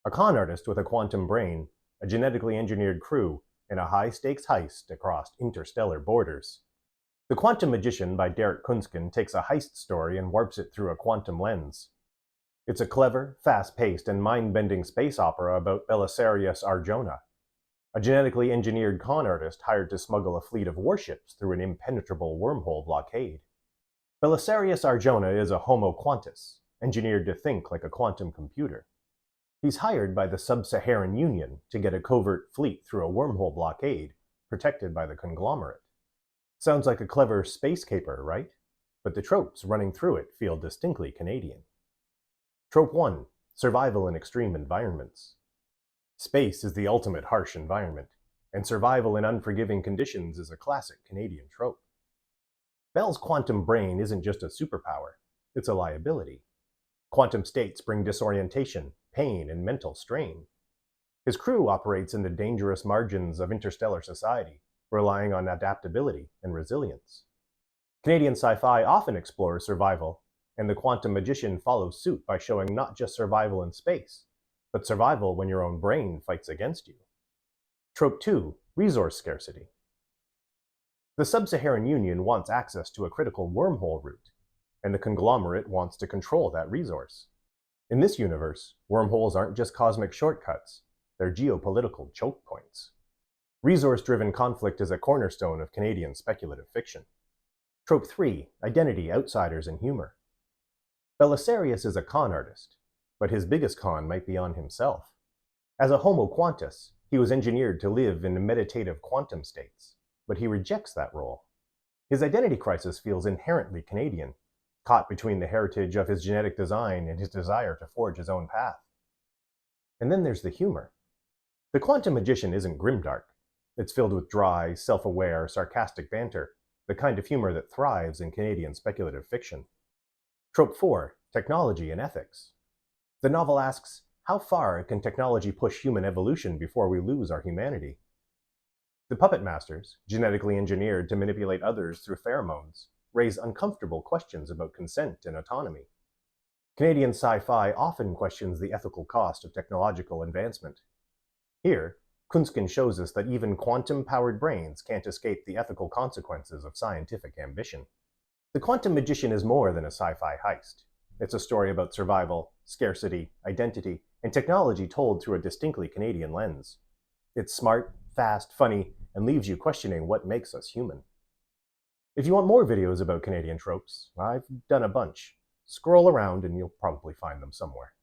A con artist with a quantum brain, a genetically engineered crew, and a high-stakes heist across interstellar borders. The Quantum Magician by Derek Künsken takes a heist story and warps it through a quantum lens. It's a clever, fast-paced, and mind-bending space opera about Belisarius Arjona, a genetically engineered con artist hired to smuggle a fleet of warships through an impenetrable wormhole blockade. Belisarius Arjona is a Homo quantus, engineered to think like a quantum computer. He's hired by the Sub-Saharan Union to get a covert fleet through a wormhole blockade, protected by the conglomerate. Sounds like a clever space caper, right? But the tropes running through it feel distinctly Canadian. Trope 1. Survival in extreme environments. Space is the ultimate harsh environment, and survival in unforgiving conditions is a classic Canadian trope. Bell's quantum brain isn't just a superpower, it's a liability. Quantum states bring disorientation, pain, and mental strain. His crew operates in the dangerous margins of interstellar society, relying on adaptability and resilience. Canadian sci-fi often explores survival, and The Quantum Magician follows suit by showing not just survival in space, but survival when your own brain fights against you. Trope 2. Resource scarcity. The Sub-Saharan Union wants access to a critical wormhole route, and the conglomerate wants to control that resource. In this universe, wormholes aren't just cosmic shortcuts, they're geopolitical choke points. Resource-driven conflict is a cornerstone of Canadian speculative fiction. Trope 3. Identity, outsiders, and humor. Belisarius is a con artist, but his biggest con might be on himself. As a Homo quantus, he was engineered to live in meditative quantum states, but he rejects that role. His identity crisis feels inherently Canadian, caught between the heritage of his genetic design and his desire to forge his own path. And then there's the humor. The Quantum Magician isn't grimdark. It's filled with dry, self-aware, sarcastic banter, the kind of humor that thrives in Canadian speculative fiction. Trope 4. Technology and ethics. The novel asks, how far can technology push human evolution before we lose our humanity? The puppet masters, genetically engineered to manipulate others through pheromones, raise uncomfortable questions about consent and autonomy. Canadian sci-fi often questions the ethical cost of technological advancement. Here, Künsken shows us that even quantum-powered brains can't escape the ethical consequences of scientific ambition. The Quantum Magician is more than a sci-fi heist. It's a story about survival, scarcity, identity, and technology told through a distinctly Canadian lens. It's smart, fast, funny, and leaves you questioning what makes us human. If you want more videos about Canadian tropes, I've done a bunch. Scroll around and you'll probably find them somewhere.